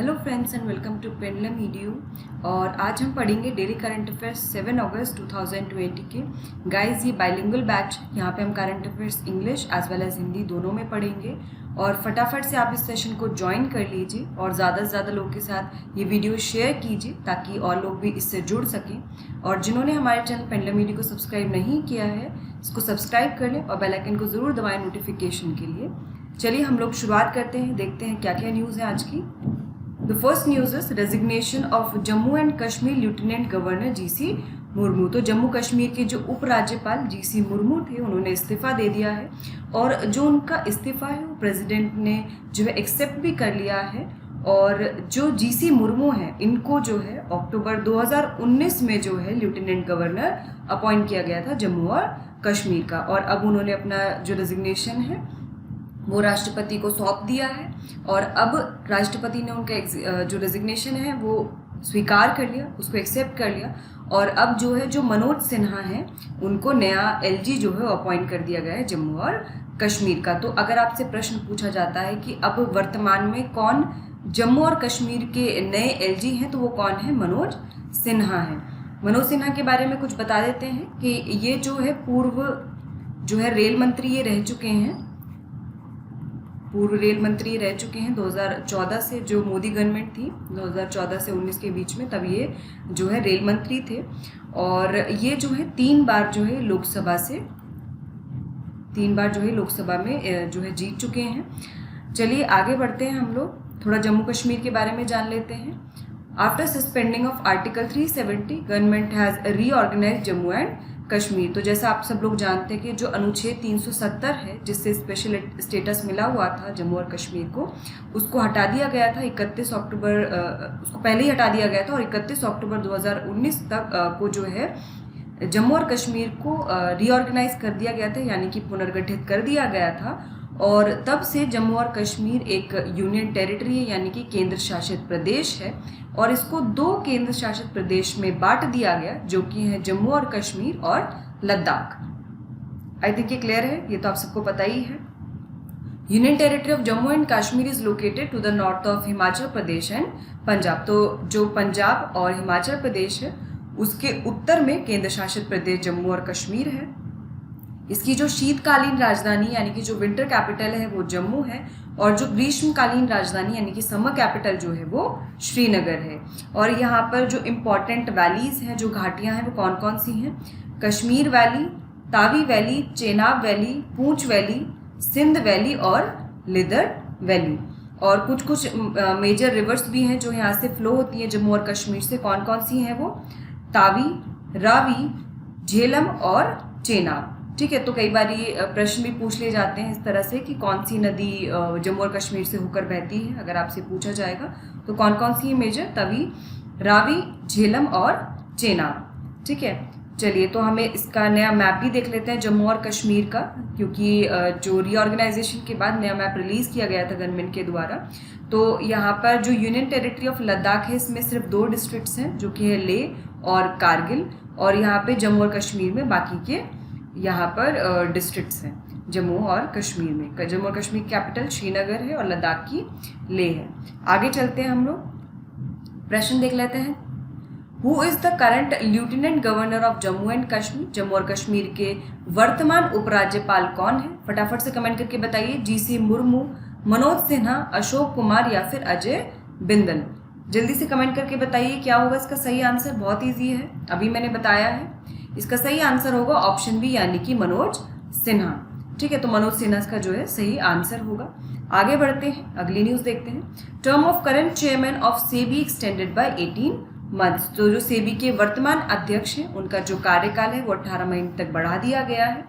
Hello friends and welcome to Pendulum EDU. और आज हम पढ़ेंगे डेली करंट अफेयर्स 7 अगस्त 2020 के। गाइस ये बाइलिंगुअल बैच है, यहाँ पे हम current affairs English as well as Hindi दोनों में पढ़ेंगे। और फटाफट से आप इस सेशन को ज्वाइन कर लीजिए और ज़्यादा से ज़्यादा लोगों के साथ ये वीडियो शेयर कीजिए ताकि और लोग भी इससे जुड़ सकें। और जिन्होंने हमारे चैनल पेंडुलम ईडीयू को सब्सक्राइब नहीं किया है इसको सब्सक्राइब कर लें और बेल आइकन को ज़रूर दबाएं नोटिफिकेशन के लिए। चलिए हम लोग शुरुआत करते हैं, देखते हैं क्या क्या न्यूज़ है आज की। The first news is resignation of Jammu and Kashmir Lieutenant Governor GC Murmu. तो जम्मू कश्मीर के जो उपराज्यपाल GC मुर्मू थे उन्होंने इस्तीफ़ा दे दिया है और जो उनका इस्तीफ़ा है वो प्रेसिडेंट ने जो है एक्सेप्ट भी कर लिया है। और जो GC मुर्मू हैं इनको जो है अक्टूबर 2019 में जो है लेफ्टिनेंट गवर्नर अपॉइंट किया गया था जम्मू और कश्मीर का। और अब उन्होंने अपना जो रेजिग्नेशन है वो राष्ट्रपति को सौंप दिया है और अब राष्ट्रपति ने उनका जो रेजिग्नेशन है वो स्वीकार कर लिया, उसको एक्सेप्ट कर लिया। और अब जो है जो मनोज सिन्हा हैं उनको नया LG जो है अपॉइंट कर दिया गया है जम्मू और कश्मीर का। तो अगर आपसे प्रश्न पूछा जाता है कि अब वर्तमान में कौन जम्मू और कश्मीर के नए LG हैं तो वो कौन है, मनोज सिन्हा हैं। मनोज सिन्हा के बारे में कुछ बता देते हैं कि ये जो है पूर्व जो है रेल मंत्री ये रह चुके हैं, पूर्व रेल मंत्री रह चुके हैं 2014 से, जो मोदी गवर्नमेंट थी 2014 से 19 के बीच में, तब ये जो है रेल मंत्री थे। और ये जो है तीन बार जो है लोकसभा में जो है जीत चुके हैं। चलिए आगे बढ़ते हैं, हम लोग थोड़ा जम्मू कश्मीर के बारे में जान लेते हैं। After suspending of article 370 government has reorganise Jammu and Kashmir. तो जैसा आप सब लोग जानते हैं कि जो अनुच्छेद 370 है जिससे स्पेशल स्टेटस मिला हुआ था जम्मू और कश्मीर को, उसको हटा दिया गया था 31 अक्टूबर, उसको पहले ही हटा दिया गया था और 31 अक्टूबर 2019 तक को जो है जम्मू और कश्मीर को रीऑर्गेनाइज कर दिया गया था, यानी कि पुनर्गठित कर दिया गया था। और तब से जम्मू और कश्मीर एक यूनियन टेरिटरी है, यानी कि केंद्र शासित प्रदेश है। और इसको दो केंद्र शासित प्रदेश में बांट दिया गया जो कि है जम्मू और कश्मीर और लद्दाख। आई थिंक ये क्लियर है, ये तो आप सबको पता ही है। Union territory of Jammu and Kashmir is located to the north of Himachal Pradesh and Punjab. तो जो पंजाब और हिमाचल प्रदेश है उसके उत्तर में केंद्र शासित प्रदेश जम्मू और कश्मीर है। इसकी जो शीतकालीन राजधानी यानी कि जो विंटर कैपिटल है वो जम्मू है और जो ग्रीष्मकालीन राजधानी यानी कि समर कैपिटल जो है वो श्रीनगर है। और यहाँ पर जो इम्पॉर्टेंट वैलीज हैं, जो घाटियाँ हैं वो कौन कौन सी हैं, Kashmir valley, Tawi valley, Chenab valley, पूंछ वैली, सिंध वैली और लिदर वैली। और कुछ कुछ मेजर रिवर्स भी हैं जो यहाँ से फ्लो होती हैं जम्मू और कश्मीर से। कौन कौन सी हैं वो, तावी, रावी, झेलम और चेनाब। ठीक है, तो कई बार ये प्रश्न भी पूछ लिए जाते हैं इस तरह से कि कौन सी नदी जम्मू और कश्मीर से होकर बहती है, अगर आपसे पूछा जाएगा तो कौन कौन सी है मेजर, तवी, रावी, झेलम और चेनाब। ठीक है, चलिए तो हमें इसका नया मैप भी देख लेते हैं जम्मू और कश्मीर का, क्योंकि जो रीऑर्गेनाइजेशन के बाद नया मैप रिलीज़ किया गया था गवर्नमेंट के द्वारा। तो यहाँ पर जो यूनियन टेरिटरी ऑफ लद्दाख है इसमें सिर्फ 2 डिस्ट्रिक्ट्स हैं जो कि है लेह और कारगिल। और यहाँ पे जम्मू और कश्मीर में बाकी के यहाँ पर डिस्ट्रिक्ट्स हैं जम्मू और कश्मीर में। जम्मू और कश्मीर कैपिटल श्रीनगर है और लद्दाख की लेह है। आगे चलते हैं, हम लोग प्रश्न देख लेते हैं। Who is the current lieutenant governor of Jammu and Kashmir. Jammu और कश्मीर के वर्तमान उपराज्यपाल कौन है, फटाफट से कमेंट करके बताइए। GC मुर्मू, मनोज सिन्हा, अशोक कुमार या फिर अजय बिंदल। जल्दी से कमेंट करके बताइए क्या होगा इसका सही आंसर। बहुत ईजी है, अभी मैंने बताया है। इसका सही आंसर होगा ऑप्शन बी यानी कि मनोज सिन्हा। ठीक है, तो मनोज सिन्हा का जो है सही आंसर होगा। आगे बढ़ते हैं, अगली न्यूज़ देखते हैं। Term of current chairman of SEBI extended by 18 months. तो जो सेबी के वर्तमान अध्यक्ष हैं उनका जो कार्यकाल है वो 18 महीने तक बढ़ा दिया गया है।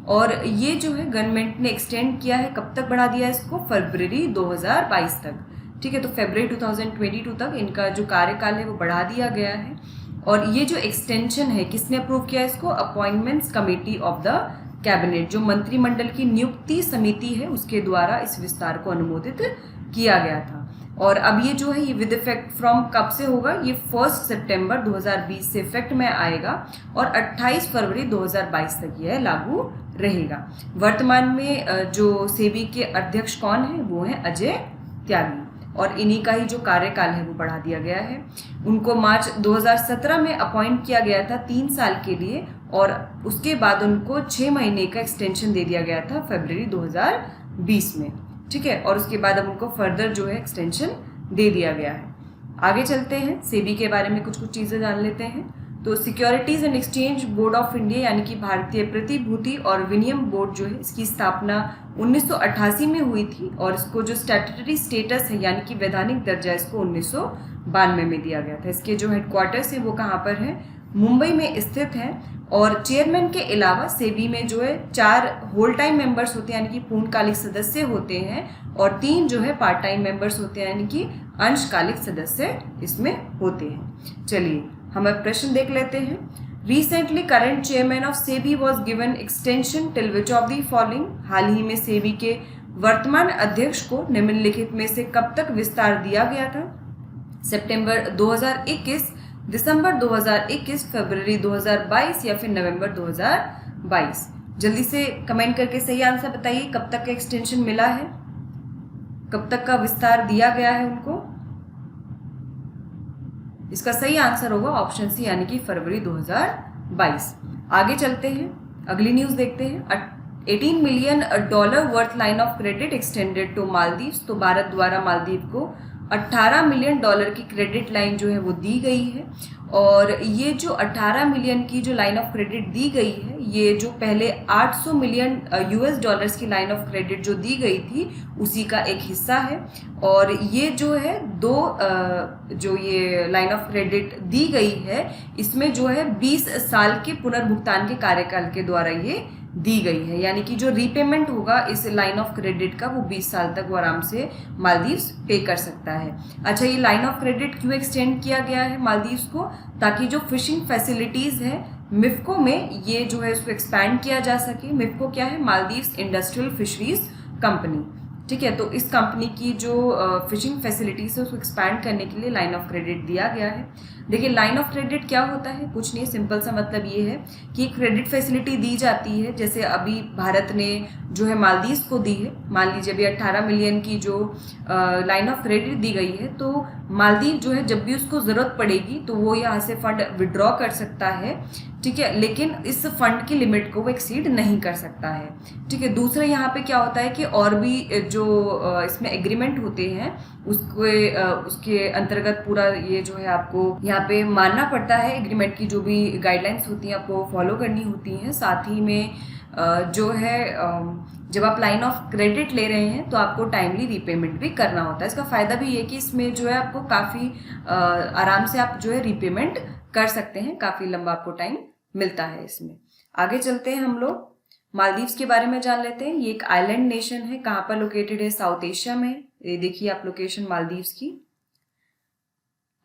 और ये जो है गवर्नमेंट ने एक्सटेंड किया है, कब तक बढ़ा दिया है इसको, फरवरी 2022 तक। ठीक है, तो फरवरी 2022 तक इनका जो कार्यकाल है वो बढ़ा दिया गया है। और ये जो एक्सटेंशन है किसने अप्रूव किया इसको, appointments committee of the cabinet, जो मंत्रिमंडल की नियुक्ति समिति है उसके द्वारा इस विस्तार को अनुमोदित किया गया था। और अब ये जो है ये विद इफेक्ट फ्रॉम कब से होगा, ये 1 सितंबर 2020 से इफेक्ट में आएगा और 28 फरवरी 2022 तक यह लागू रहेगा। वर्तमान में जो सेबी के अध्यक्ष कौन है वो है अजय त्यागी। और इन्हीं का ही जो कार्यकाल है वो बढ़ा दिया गया है। उनको मार्च 2017 में अपॉइंट किया गया था 3 साल के लिए, और उसके बाद उनको 6 महीने का एक्सटेंशन दे दिया गया था फरवरी 2020 में। ठीक है, और उसके बाद अब उनको फर्दर जो है एक्सटेंशन दे दिया गया है। आगे चलते हैं, सेबी के बारे में कुछ चीज़ें जान लेते हैं। तो securities and exchange board of India यानी कि भारतीय प्रतिभूति और विनिमय बोर्ड जो है, इसकी स्थापना 1988 में हुई थी, और इसको जो स्टैट्यूटरी स्टेटस है यानी कि वैधानिक दर्जा इसको 1992 में दिया गया था। इसके जो हेडक्वार्टर्स है वो कहाँ पर है, मुंबई में स्थित है। और चेयरमैन के अलावा सेबी में जो है 4 होल टाइम मेंबर्स होते हैं यानी कि पूर्णकालिक सदस्य होते हैं, और 3 जो है पार्ट टाइम मेंबर्स होते हैं यानी कि अंशकालिक सदस्य इसमें होते हैं। चलिए हम अब प्रश्न देख लेते हैं। Recently current chairman of SEBI was given extension till which of the following. हाल ही में सेबी के वर्तमान अध्यक्ष को निम्नलिखित में से कब तक विस्तार दिया गया था? सितंबर 2021, दिसंबर 2021, फरवरी 2022 या फिर नवंबर 2022? जल्दी से कमेंट करके सही आंसर बताइए, कब तक का एक्सटेंशन मिला है, कब तक का विस्तार दिया गया है उनको? इसका सही आंसर होगा ऑप्शन सी यानी कि फरवरी 2022। आगे चलते हैं, अगली न्यूज देखते हैं। $18 million worth line of credit extended to Maldives. तो भारत द्वारा मालदीव को $18 मिलियन की क्रेडिट लाइन जो है वो दी गई है। और ये जो 18 मिलियन की जो लाइन ऑफ क्रेडिट दी गई है, ये जो पहले 800 मिलियन US डॉलर्स की लाइन ऑफ क्रेडिट जो दी गई थी उसी का एक हिस्सा है। और ये जो है जो ये लाइन ऑफ क्रेडिट दी गई है, इसमें जो है 20 साल के पुनर्भुगतान के कार्यकाल के द्वारा ये दी गई है, यानी कि जो रीपेमेंट होगा इस लाइन ऑफ क्रेडिट का वो 20 साल तक वो आराम से मालदीव्स पे कर सकता है। अच्छा, ये लाइन ऑफ क्रेडिट क्यों एक्सटेंड किया गया है मालदीव्स को? ताकि जो फिशिंग फैसिलिटीज है मिफ्को में, ये जो है उसको एक्सपैंड किया जा सके। मिफ्को क्या है? Maldives industrial fisheries company. ठीक है, तो इस कंपनी की जो फिशिंग फैसिलिटीज है उसको एक्सपैंड करने के लिए लाइन ऑफ क्रेडिट दिया गया है। देखिए, लाइन ऑफ क्रेडिट क्या होता है? कुछ नहीं, सिंपल सा मतलब ये है कि क्रेडिट फैसिलिटी दी जाती है। जैसे अभी भारत ने जो है मालदीव्स को दी है, मान लीजिए अभी 18 मिलियन की जो लाइन ऑफ क्रेडिट दी गई है, तो मालदीव जो है जब भी उसको ज़रूरत पड़ेगी तो वो यहाँ से फंड विड्रॉ कर सकता है। ठीक है, लेकिन इस फंड की लिमिट को वो एक्सीड नहीं कर सकता है। ठीक है, दूसरा यहाँ पे क्या होता है कि और भी जो इसमें एग्रीमेंट होते हैं उसके अंतर्गत पूरा ये जो है आपको यहाँ पे मानना पड़ता है। एग्रीमेंट की जो भी गाइडलाइंस होती हैं आपको फॉलो करनी होती हैं। साथ ही में जो है जब आप लाइन ऑफ क्रेडिट ले रहे हैं तो आपको टाइमली रीपेमेंट भी करना होता है। इसका फ़ायदा भी ये कि इसमें जो है आपको काफ़ी आराम से आप जो है रीपेमेंट कर सकते हैं, काफ़ी लंबा आपको टाइम मिलता है इसमें। आगे चलते हैं, हम लोग मालदीव्स के बारे में जान लेते हैं। ये एक आइलैंड नेशन है, कहाँ पर लोकेटेड है? साउथ एशिया में। ये देखिए आप लोकेशन मालदीव्स की,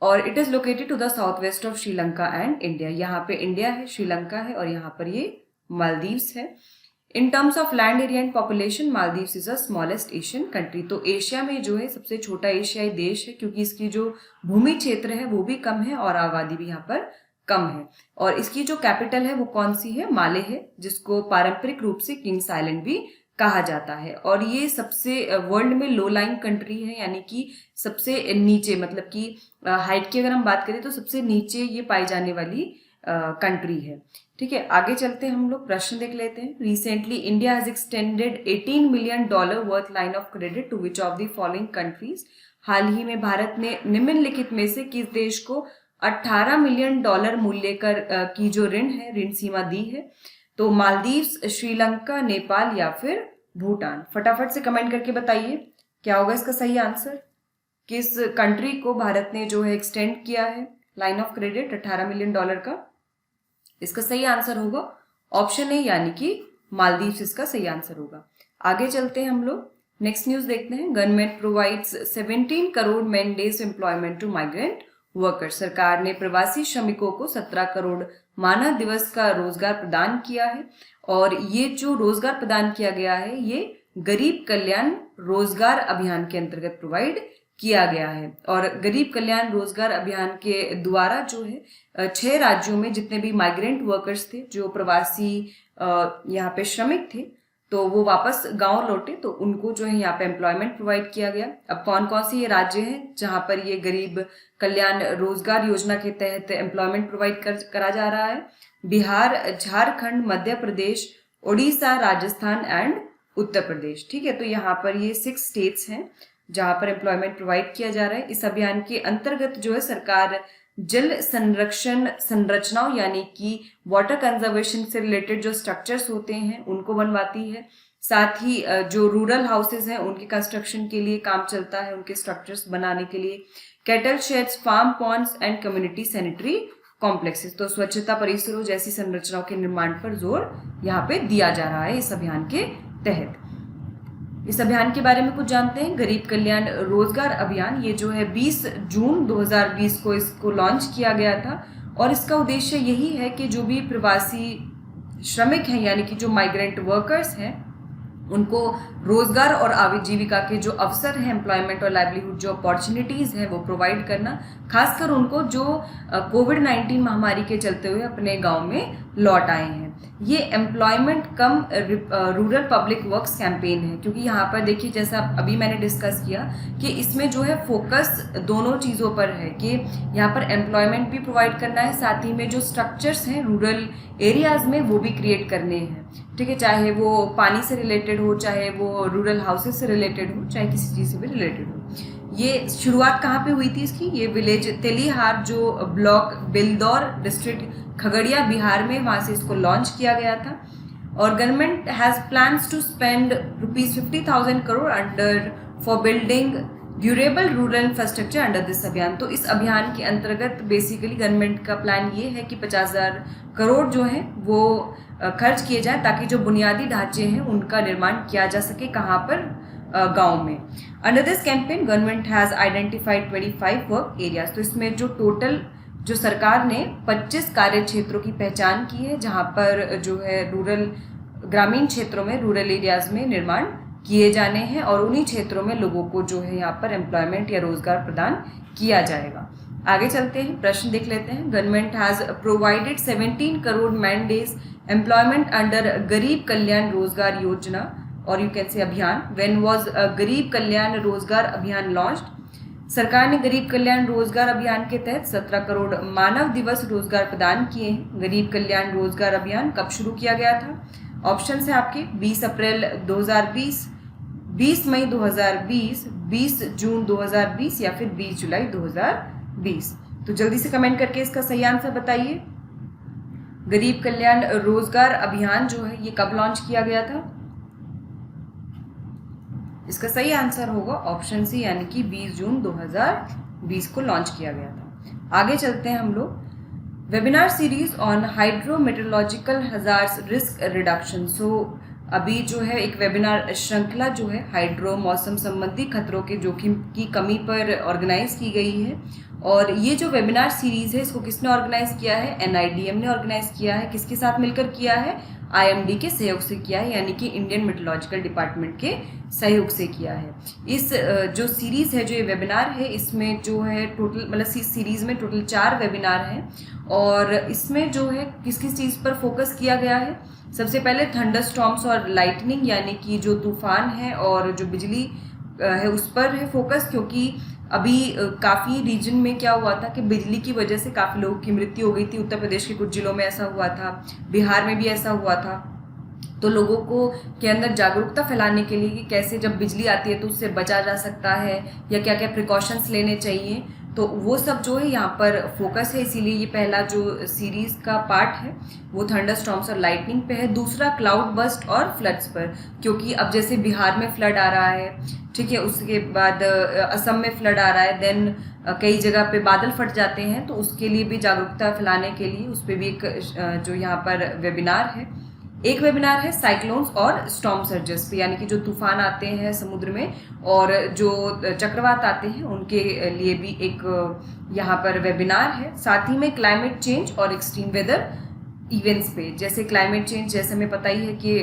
और it is located to the south west of Sri Lanka and India. यहाँ पे इंडिया है, श्रीलंका है, और यहाँ पर ये मालदीव्स है। In terms of land area and population, Maldives is a smallest Asian country. तो एशिया में जो है सबसे छोटा एशियाई देश है, क्योंकि इसकी जो भूमि क्षेत्र है वो भी कम है और आबादी भी यहाँ पर कम है। और इसकी जो कैपिटल है वो कौन सी है? माले है, जिसको पारंपरिक रूप से किंग्स आइलैंड भी कहा जाता है। और ये सबसे वर्ल्ड में लो लाइंग कंट्री है, यानी कि सबसे नीचे, मतलब कि हाइट की अगर हम बात करें तो सबसे नीचे ये पाई जाने वाली कंट्री है। ठीक है, आगे चलते हैं, हम लोग प्रश्न देख लेते हैं। Recently India has extended $18 million worth line of credit to which of the following countries. हाल ही में भारत ने निम्नलिखित में से किस देश को $18 मिलियन मूल्य की जो ऋण सीमा दी है? तो मालदीव्स, श्रीलंका, नेपाल या फिर भूटान? फटाफट से कमेंट करके बताइए क्या होगा इसका सही आंसर। किस कंट्री को भारत ने जो है एक्सटेंड किया है लाइन ऑफ क्रेडिट $18 मिलियन का? इसका सही आंसर होगा ऑप्शन ए यानी कि मालदीव्स इसका सही आंसर होगा। आगे चलते हैं, हम लोग नेक्स्ट न्यूज देखते हैं। Government provides 17 crore man days employment to migrant worker. सरकार ने प्रवासी श्रमिकों को 17 करोड़ मानव दिवस का रोजगार प्रदान किया है। और ये जो रोजगार प्रदान किया गया है ये गरीब कल्याण रोजगार अभियान के अंतर्गत प्रोवाइड किया गया है। और गरीब कल्याण रोजगार अभियान के द्वारा जो है 6 राज्यों में जितने भी माइग्रेंट वर्कर्स थे, जो प्रवासी यहाँ पे श्रमिक थे, तो वो वापस गांव लौटे, तो उनको जो है यहाँ पे एम्प्लॉयमेंट प्रोवाइड किया गया। अब कौन कौन से ये राज्य हैं जहाँ पर ये गरीब कल्याण रोजगार योजना के तहत एम्प्लॉयमेंट प्रोवाइड करा जा रहा है? बिहार, झारखंड, मध्य प्रदेश, उड़ीसा, राजस्थान एंड उत्तर प्रदेश। ठीक है, तो यहाँ पर ये 6 स्टेट्स हैं जहाँ पर एम्प्लॉयमेंट प्रोवाइड किया जा रहा है। इस अभियान के अंतर्गत जो है सरकार जल संरक्षण संरचनाओं यानी कि वाटर कंजर्वेशन से रिलेटेड जो स्ट्रक्चर्स होते हैं उनको बनवाती है। साथ ही जो रूरल हाउसेज हैं उनके कंस्ट्रक्शन के लिए काम चलता है, उनके स्ट्रक्चर्स बनाने के लिए। Cattle sheds, farm ponds and community sanitary complexes, तो स्वच्छता परिसरों जैसी संरचनाओं के निर्माण पर जोर यहाँ पे दिया जा रहा है इस अभियान के तहत। इस अभियान के बारे में कुछ जानते हैं। गरीब कल्याण रोजगार अभियान, ये जो है 20 जून 2020 को इसको लॉन्च किया गया था और इसका उद्देश्य यही है कि जो भी प्रवासी श्रमिक हैं यानी कि जो माइग्रेंट वर्कर्स हैं उनको रोजगार और आजीविका के जो अवसर हैं, एम्प्लॉयमेंट और लाइवलीहुड जो अपॉर्चुनिटीज़ हैं वो प्रोवाइड करना, खासकर उनको जो कोविड-19 महामारी के चलते हुए अपने गांव में लौट आए हैं। ये एम्प्लॉयमेंट कम रूरल पब्लिक वर्क्स कैंपेन है, क्योंकि यहाँ पर देखिए जैसा अभी मैंने डिस्कस किया कि इसमें जो है फोकस दोनों चीज़ों पर है कि यहाँ पर एम्प्लॉयमेंट भी प्रोवाइड करना है, साथ ही में जो स्ट्रक्चर्स हैं रूरल एरियाज में वो भी क्रिएट करने हैं। ठीक है, चाहे वो पानी से रिलेटेड हो, चाहे वो रूरल हाउसेज से रिलेटेड हो, चाहे किसी चीज़ से भी रिलेटेड हो। ये शुरुआत कहाँ पे हुई थी इसकी? ये विलेज तेलीहार जो ब्लॉक बिलदौर डिस्ट्रिक्ट खगड़िया बिहार में, वहाँ से इसको लॉन्च किया गया था। और government has plans to spend ₹50,000 crore under for building durable rural infrastructure under this अभियान। तो इस अभियान के अंतर्गत बेसिकली गवर्नमेंट का प्लान ये है कि 50,000 करोड़ जो है वो खर्च किए जाए ताकि जो बुनियादी ढांचे हैं उनका निर्माण किया जा सके। कहाँ पर? गांव में। Under this campaign government has identified 25 work areas. तो इसमें जो टोटल जो सरकार ने 25 कार्य क्षेत्रों की पहचान की है जहाँ पर जो है रूरल ग्रामीण क्षेत्रों में, रूरल एरियाज में निर्माण किए जाने हैं और उन्हीं क्षेत्रों में लोगों को जो है यहाँ पर एम्प्लॉयमेंट या रोजगार प्रदान किया जाएगा। आगे चलते हैं, प्रश्न देख लेते हैं। Government has provided 17 crore man days employment under गरीब कल्याण रोजगार योजना और यू कैन से अभियान। व्हेन वाज गरीब कल्याण रोजगार अभियान लॉन्च्ड? सरकार ने गरीब कल्याण रोजगार अभियान के तहत 17 करोड़ मानव दिवस रोजगार प्रदान किए हैं। गरीब कल्याण रोजगार अभियान कब शुरू किया गया था? ऑप्शन है आपके 20 अप्रैल 2020, 20 मई 2020, 20 जून 2020 या फिर 20 जुलाई 2020। तो जल्दी से कमेंट करके इसका सही आंसर बताइए। गरीब कल्याण रोजगार अभियान जो है ये कब लॉन्च किया गया था? इसका सही आंसर होगा ऑप्शन सी यानी कि 20 जून 2020 को लॉन्च किया गया था। आगे चलते हैं हम लोग। Webinar series on hydrometeorological hazards risk reduction. So अभी जो है एक वेबिनार श्रृंखला जो है हाइड्रो मौसम संबंधी खतरों के जोखिम की कमी पर ऑर्गेनाइज की गई है और ये जो वेबिनार सीरीज है इसको किसने ऑर्गेनाइज किया है? NIDM ने ऑर्गेनाइज किया है। किसके साथ मिलकर किया है? IMD के सहयोग से किया है, यानी कि इंडियन मेट्रोलॉजिकल डिपार्टमेंट के सहयोग से किया है। इस जो सीरीज़ है, जो ये वेबिनार है, इसमें जो है टोटल मतलब सीरीज़ में टोटल 4 वेबिनार हैं और इसमें जो है किस किस चीज़ पर फोकस किया गया है? सबसे पहले थंडरस्टॉर्म्स और लाइटनिंग यानी कि जो तूफान है और जो बिजली है उस पर है फोकस, क्योंकि अभी काफ़ी रीजन में क्या हुआ था कि बिजली की वजह से काफ़ी लोगों की मृत्यु हो गई थी। उत्तर प्रदेश के कुछ जिलों में ऐसा हुआ था, बिहार में भी ऐसा हुआ था। तो लोगों को के अंदर जागरूकता फैलाने के लिए कि कैसे जब बिजली आती है तो उससे बचा जा सकता है या क्या क्या प्रिकॉशंस लेने चाहिए, तो वो सब जो है यहाँ पर फोकस है। इसीलिए ये पहला जो सीरीज़ का पार्ट है वो थंडरस्टॉर्म्स और लाइटनिंग पे है। दूसरा क्लाउड बस्ट और फ्लड्स पर, क्योंकि अब जैसे बिहार में फ्लड आ रहा है, ठीक है, उसके बाद असम में फ्लड आ रहा है, देन कई जगह पे बादल फट जाते हैं, तो उसके लिए भी जागरूकता फैलाने के लिए उस पर भी एक जो यहाँ पर वेबिनार है। एक वेबिनार है साइक्लोन्स और स्टॉर्म सर्जेस पे, यानी कि जो तूफान आते हैं समुद्र में और जो चक्रवात आते हैं उनके लिए भी एक यहाँ पर वेबिनार है। साथ ही में क्लाइमेट चेंज और एक्सट्रीम वेदर इवेंट्स पे, जैसे क्लाइमेट चेंज जैसे हमें पता ही है कि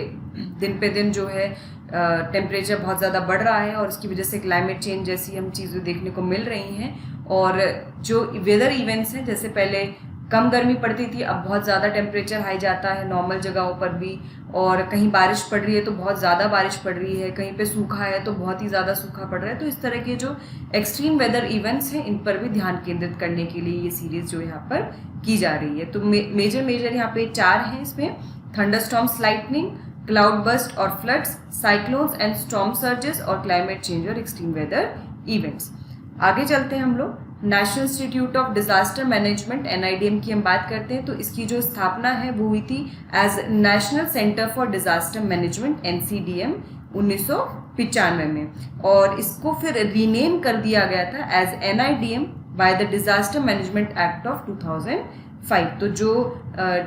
दिन पे दिन जो है टेम्परेचर बहुत ज़्यादा बढ़ रहा है और इसकी वजह से क्लाइमेट चेंज जैसी हम चीज़ें देखने को मिल रही हैं। और जो वेदर इवेंट्स हैं, जैसे पहले कम गर्मी पड़ती थी, अब बहुत ज़्यादा टेम्परेचर हाई जाता है नॉर्मल जगहों पर भी, और कहीं बारिश पड़ रही है तो बहुत ज़्यादा बारिश पड़ रही है, कहीं पे सूखा है तो बहुत ही ज़्यादा सूखा पड़ रहा है। तो इस तरह के जो एक्सट्रीम वेदर इवेंट्स हैं इन पर भी ध्यान केंद्रित करने के लिए ये सीरीज़ जो यहाँ पर की जा रही है। तो मेजर यहाँ पे 4 हैं इसमें: थंडरस्टॉर्म्स, लाइटनिंग, क्लाउड बर्स्ट और floods, cyclones and storm surges और क्लाइमेट चेंज और एक्सट्रीम वेदर इवेंट्स। आगे चलते हैं हम लोग। National institute of disaster management NIDM की हम बात करते हैं तो इसकी जो स्थापना है वो हुई थी as national centre for disaster management NCDM 1995 में, और इसको फिर रीनेम कर दिया गया था as NIDM by the disaster management act of 2005। तो जो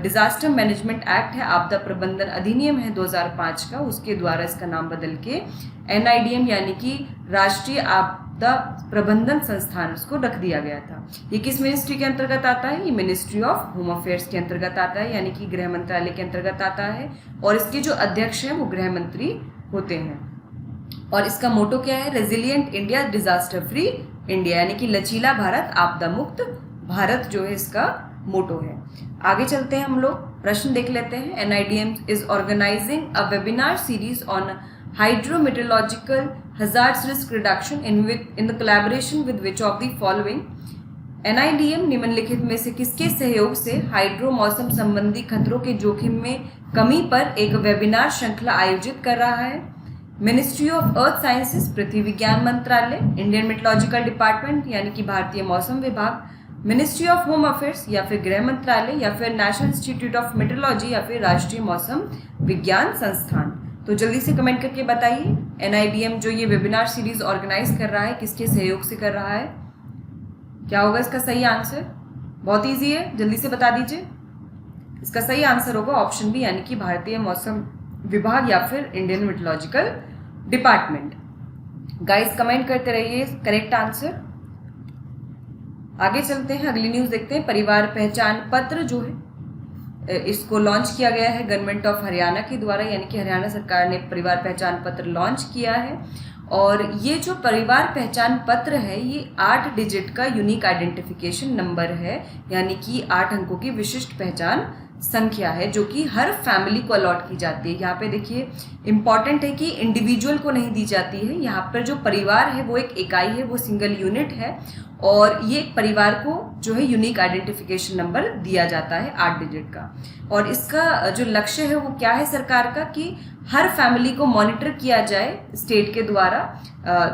डिजास्टर मैनेजमेंट एक्ट है, आपदा प्रबंधन अधिनियम है 2005 का, उसके द्वारा इसका नाम बदल के NIDM यानी कि राष्ट्रीय आपदा प्रबंधन संस्थान उसको रख दिया गया था। ये किस मिनिस्ट्री के अंतर्गत आता है? ये मिनिस्ट्री ऑफ होम अफेयर्स के अंतर्गत आता है, यानी कि गृह मंत्रालय के अंतर्गत आता है, और इसके जो अध्यक्ष हैं वो गृह मंत्री होते हैं। और इसका मोटो क्या है? Resilient India, disaster free India, यानी कि लचीला भारत, आपदा मुक्त भारत जो है इसका मोटो है। आगे चलते हैं हम लोग, प्रश्न देख लेते हैं। NIDM is organising a webinar series on hydrometeorological hazards risk reduction in the collaboration with which of the following? NIDM निम्नलिखित में से किसके सहयोग से हाइड्रो मौसम संबंधी खतरों के जोखिम में कमी पर एक वेबिनार श्रृंखला आयोजित कर रहा है? मिनिस्ट्री ऑफ अर्थ साइंसेज, पृथ्वी विज्ञान मंत्रालय, इंडियन मेट्रोलॉजिकल डिपार्टमेंट यानी कि भारतीय मौसम विभाग, मिनिस्ट्री ऑफ होम अफेयर्स या फिर गृह मंत्रालय, या फिर नेशनल इंस्टीट्यूट ऑफ मेट्रोलॉजी या फिर राष्ट्रीय मौसम विज्ञान संस्थान। तो जल्दी से कमेंट करके बताइए, NIDM जो ये वेबिनार सीरीज ऑर्गेनाइज कर रहा है किसके सहयोग से कर रहा है? क्या होगा इसका सही आंसर? बहुत इजी है, जल्दी से बता दीजिए। इसका सही आंसर होगा ऑप्शन बी, यानी कि भारतीय मौसम विभाग या फिर Indian meteorological department. Guys comment करते रहिए करेक्ट आंसर। आगे चलते हैं, अगली न्यूज देखते हैं। परिवार पहचान पत्र जो है इसको लॉन्च किया गया है गवर्नमेंट ऑफ हरियाणा के द्वारा, यानी कि हरियाणा सरकार ने परिवार पहचान पत्र लॉन्च किया है। और ये जो परिवार पहचान पत्र है ये 8 डिजिट का यूनिक आइडेंटिफिकेशन नंबर है, यानी कि 8 अंकों की विशिष्ट पहचान संख्या है जो कि हर फैमिली को अलॉट की जाती है। यहाँ पे देखिए इंपॉर्टेंट है कि इंडिविजुअल को नहीं दी जाती है, यहाँ पर जो परिवार है वो एक इकाई है, वो सिंगल यूनिट है, और ये परिवार को जो है यूनिक आइडेंटिफिकेशन नंबर दिया जाता है 8 डिजिट का। और इसका जो लक्ष्य है वो क्या है सरकार का, कि हर फैमिली को मॉनिटर किया जाए स्टेट के द्वारा।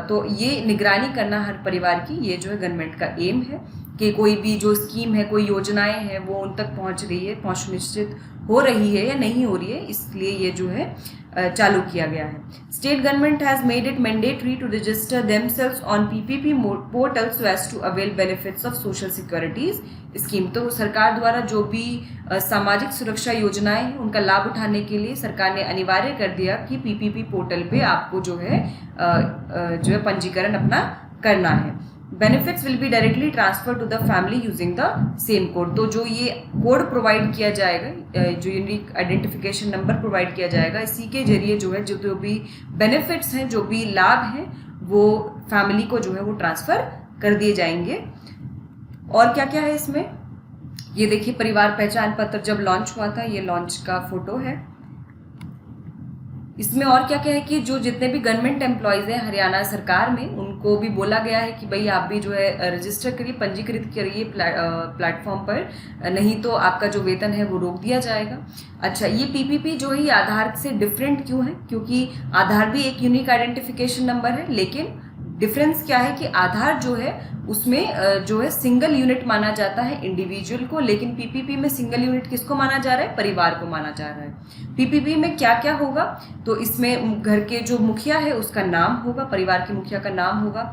तो ये निगरानी करना हर परिवार की, ये जो है गवर्नमेंट का एम है कि कोई भी जो स्कीम है, कोई योजनाएं हैं वो उन तक पहुंच रही है, पहुंच निश्चित हो रही है या नहीं हो रही है, इसलिए ये जो है चालू किया गया है। State government has made it mandatory to register themselves on PPP portal so as to avail benefits of social securities scheme. तो सरकार द्वारा जो भी सामाजिक सुरक्षा योजनाएं हैं उनका लाभ उठाने के लिए सरकार ने अनिवार्य कर दिया कि PPP पोर्टल पे आपको जो है पंजीकरण अपना करना है। Benefits will be directly transfer to the family using the same code. तो जो ये कोड प्रोवाइड किया जाएगा, जो यूनिक आइडेंटिफिकेशन नंबर प्रोवाइड किया जाएगा, इसी के जरिए जो है जो भी बेनिफिट्स हैं, जो भी लाभ हैं, वो फैमिली को जो है वो ट्रांसफर कर दिए जाएंगे। और क्या क्या है इसमें, ये देखिए परिवार पहचान पत्र जब लॉन्च हुआ था, ये लॉन्च का फोटो है। इसमें और क्या क्या है कि जो जितने भी गवर्नमेंट एम्प्लॉयज़ हैं हरियाणा सरकार में, उनको भी बोला गया है कि भाई आप भी जो है रजिस्टर करिए, पंजीकृत करिए प्लेटफॉर्म पर, नहीं तो आपका जो वेतन है वो रोक दिया जाएगा। अच्छा, ये PPP जो है ये आधार से डिफरेंट क्यों है? क्योंकि आधार भी एक यूनिक आइडेंटिफिकेशन नंबर है, लेकिन डिफरेंस क्या है कि आधार जो है उसमें जो है सिंगल यूनिट माना जाता है इंडिविजुअल को, लेकिन PPP में सिंगल यूनिट किसको माना जा रहा है? परिवार को माना जा रहा है। PPP में क्या क्या होगा, तो इसमें घर के जो मुखिया है उसका नाम होगा, परिवार के मुखिया का नाम होगा,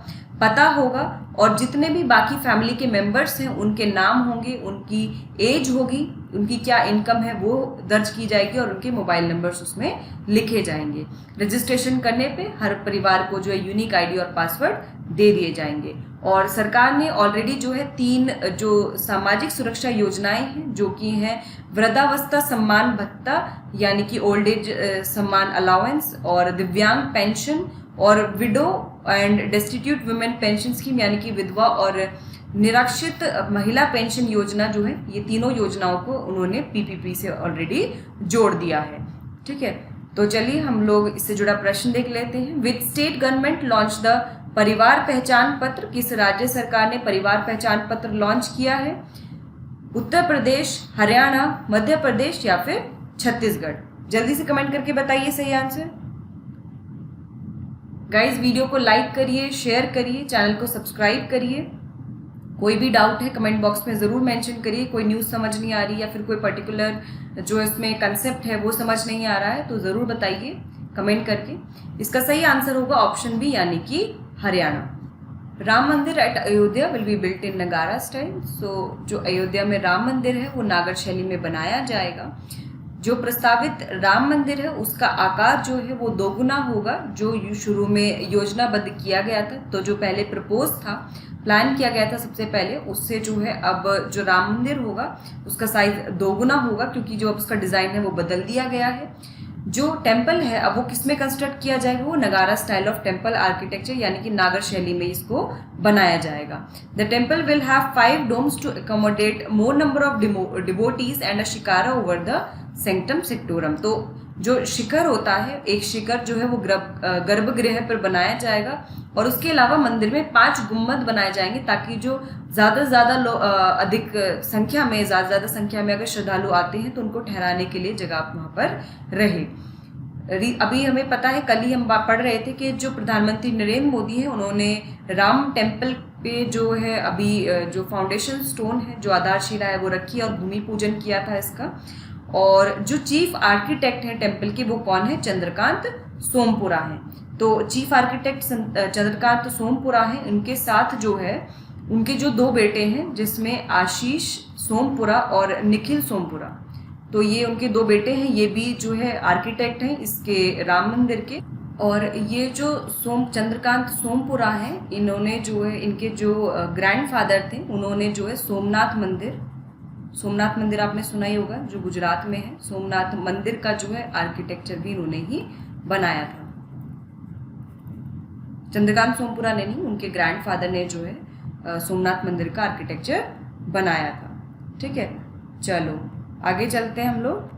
पता होगा, और जितने भी बाकी फैमिली के मेंबर्स हैं उनके नाम होंगे, उनकी एज होगी, उनकी क्या इनकम है वो दर्ज की जाएगी, और उनके मोबाइल नंबर्स उसमें लिखे जाएंगे। रजिस्ट्रेशन करने पे हर परिवार को जो है यूनिक ID और पासवर्ड दे दिए जाएंगे। और सरकार ने ऑलरेडी जो है 3 जो सामाजिक सुरक्षा योजनाएं हैं, जो कि हैं वृद्धावस्था सम्मान भत्ता यानी कि ओल्ड एज सम्मान अलाउंस, और दिव्यांग पेंशन, और window and destitute women pension scheme यानी कि विधवा और निराश्रित महिला पेंशन योजना जो है, ये तीनों योजनाओं को उन्होंने पीपीपी से ऑलरेडी जोड़ दिया है। ठीक है, तो चलिए हम लोग इससे जुड़ा प्रश्न देख लेते हैं। Which state government launch the परिवार पहचान पत्र? किस राज्य सरकार ने परिवार पहचान पत्र लॉन्च किया है? उत्तर प्रदेश, हरियाणा, मध्य प्रदेश या फिर छत्तीसगढ़? जल्दी से कमेंट करके बताइए सही आंसर। गाइस वीडियो को लाइक करिए, शेयर करिए, चैनल को सब्सक्राइब करिए। कोई भी डाउट है कमेंट बॉक्स में ज़रूर मेंशन करिए। कोई न्यूज़ समझ नहीं आ रही या फिर कोई पर्टिकुलर जो इसमें कंसेप्ट है वो समझ नहीं आ रहा है तो ज़रूर बताइए कमेंट करके। इसका सही आंसर होगा ऑप्शन बी, यानी कि Haryana. Ram Mandir at Ayodhya will be built in Nagara style. सो जो अयोध्या में राम मंदिर है वो नागर शैली में बनाया जाएगा। जो प्रस्तावित राम मंदिर है उसका आकार जो है वो दोगुना होगा जो शुरू में योजनाबद्ध किया गया था। तो जो पहले प्रपोज था, प्लान किया गया था सबसे पहले, उससे जो है अब जो राम मंदिर होगा उसका साइज दोगुना होगा, क्योंकि जो अब उसका डिज़ाइन है वो बदल दिया गया है। जो टेम्पल है अब वो किस में कंस्ट्रक्ट किया जाएगा? वो नगारा स्टाइल ऑफ टेम्पल आर्किटेक्चर यानी कि नागर शैली में इसको बनाया जाएगा। The temple will have 5 domes to accommodate more number of devotees and a shikhara over the sanctum sanctorum. तो जो शिखर होता है, एक शिखर जो है वो गर्भगृह पर बनाया जाएगा और उसके अलावा मंदिर में 5 गुम्बद बनाए जाएंगे ताकि जो ज़्यादा से ज़्यादा अधिक संख्या में ज़्यादा संख्या में अगर श्रद्धालु आते हैं तो उनको ठहराने के लिए जगह वहाँ पर रहे। अभी हमें पता है, कल ही हम पढ़ रहे थे कि जो प्रधानमंत्री नरेंद्र मोदी हैं उन्होंने राम टेम्पल पे जो है अभी जो फाउंडेशन स्टोन है, जो आधारशिला है वो रखी और भूमि पूजन किया था इसका। और जो चीफ आर्किटेक्ट हैं टेम्पल के वो कौन है? चंद्रकांत सोमपुरा हैं। तो चीफ आर्किटेक्ट चंद्रकांत सोमपुरा हैं। इनके साथ जो है उनके जो 2 बेटे हैं जिसमें आशीष सोमपुरा और निखिल सोमपुरा, तो ये उनके 2 बेटे हैं। ये भी जो है आर्किटेक्ट हैं इसके राम मंदिर के। और ये जो चंद्रकांत सोमपुरा हैं, इन्होंने जो है इनके जो ग्रैंडफादर थे उन्होंने जो है सोमनाथ मंदिर आपने सुना ही होगा जो गुजरात में है, सोमनाथ मंदिर का जो है आर्किटेक्चर भी इन्होंने ही बनाया था। चंद्रकांत सोमपुरा ने नहीं, उनके ग्रैंडफादर ने जो है सोमनाथ मंदिर का आर्किटेक्चर बनाया था। ठीक है, चलो आगे चलते हैं। हम लोग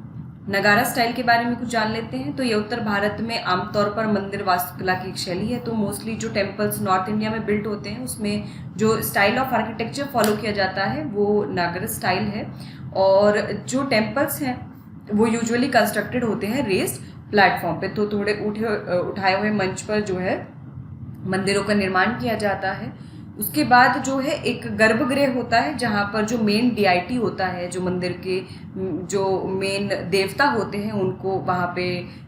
नगारा स्टाइल के बारे में कुछ जान लेते हैं। तो ये उत्तर भारत में आमतौर पर मंदिर वास्तुकला की एक शैली है। तो मोस्टली जो टेम्पल्स नॉर्थ इंडिया में बिल्ट होते हैं उसमें जो स्टाइल ऑफ आर्किटेक्चर फॉलो किया जाता है वो नागर स्टाइल है। और जो टेम्पल्स हैं वो यूजुअली कंस्ट्रक्टेड होते हैं रेस्ड प्लेटफॉर्म पे। तो थोड़े उठाए हुए मंच पर जो है मंदिरों का निर्माण किया जाता है। उसके बाद जो है एक गर्भगृह होता है जहाँ पर जो मेन डीआईटी होता है, जो मंदिर के जो मेन देवता होते हैं उनको वहाँ पे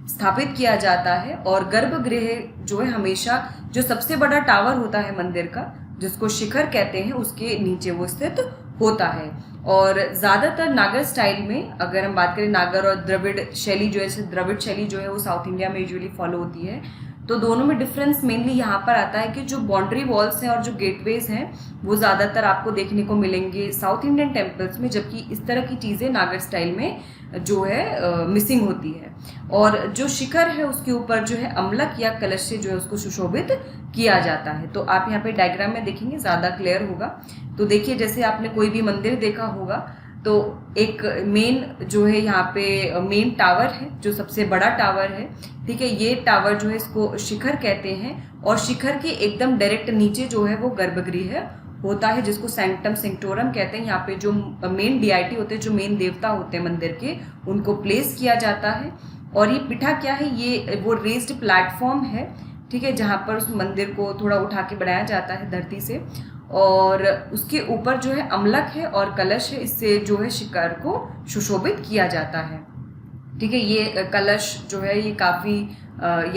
स्थापित किया जाता है। और गर्भगृह जो है हमेशा जो सबसे बड़ा टावर होता है मंदिर का, जिसको शिखर कहते हैं, उसके नीचे वो स्थित होता है। और ज़्यादातर नागर स्टाइल में अगर हम बात करें, नागर और द्रविड़ शैली जो है, द्रविड़ शैली जो है वो साउथ इंडिया में यूजुअली फॉलो होती है। तो दोनों में डिफरेंस मेनली यहाँ पर आता है कि जो बाउंड्री वॉल्स हैं और जो गेटवेज हैं वो ज़्यादातर आपको देखने को मिलेंगे साउथ इंडियन टेम्पल्स में, जबकि इस तरह की चीज़ें नागर स्टाइल में जो है मिसिंग होती है। और जो शिखर है उसके ऊपर जो है अमलक या कलश से जो है उसको सुशोभित किया जाता है। तो आप यहाँ पे डायग्राम में देखेंगे ज़्यादा क्लियर होगा। तो देखिए, जैसे आपने कोई भी मंदिर देखा होगा तो एक मेन जो है यहाँ पे मेन टावर है जो सबसे बड़ा टावर है। ठीक है, ये टावर जो है इसको शिखर कहते हैं। और शिखर के एकदम डायरेक्ट नीचे जो है वो गर्भगृह होता है जिसको सैंक्टम सेक्टोरम कहते हैं। यहाँ पे जो मेन डीआईटी होते हैं, जो मेन देवता होते हैं मंदिर के, उनको प्लेस किया जाता है। और ये पिठा क्या है? ये वो रेस्ड प्लेटफॉर्म है, ठीक है, जहाँ पर उस मंदिर को थोड़ा उठा के बनाया जाता है धरती से। और उसके ऊपर जो है अमलक है और कलश है, इससे जो है शिखर को सुशोभित किया जाता है। ठीक है, ये कलश जो है ये काफ़ी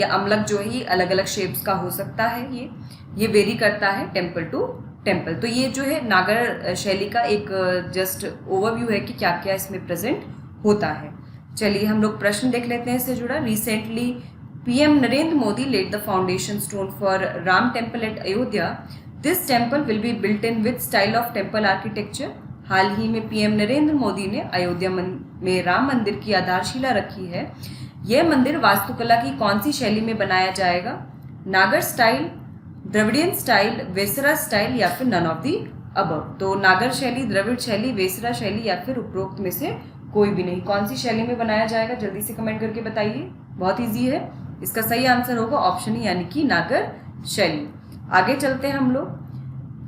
या अमलक जो है ये अलग अलग शेप्स का हो सकता है। ये वेरी करता है टेम्पल टू टेम्पल। तो ये जो है नागर शैली का एक जस्ट ओवरव्यू है कि क्या क्या इसमें प्रेजेंट होता है। चलिए हम लोग प्रश्न देख लेते हैं इससे जुड़ा। Recently PM Narendra Modi laid the foundation stone for Ram temple at Ayodhya. This temple will be built in with style of temple architecture. हाल ही में पीएम नरेंद्र मोदी ने अयोध्या में राम मंदिर की आधारशिला रखी है। यह मंदिर वास्तुकला की कौन सी शैली में बनाया जाएगा? नागर style, Dravidian style, Vesara style या फिर नन ऑफ दी अब तो नागर शैली, द्रविड़ शैली, वेसरा शैली या फिर उपरोक्त में से कोई भी नहीं। कौन सी शैली में बनाया जाएगा, जल्दी से कमेंट करके बताइए। बहुत इजी है, इसका सही आंसर होगा ऑप्शन ई यानी कि नागर शैली। आगे चलते हैं हम लोग।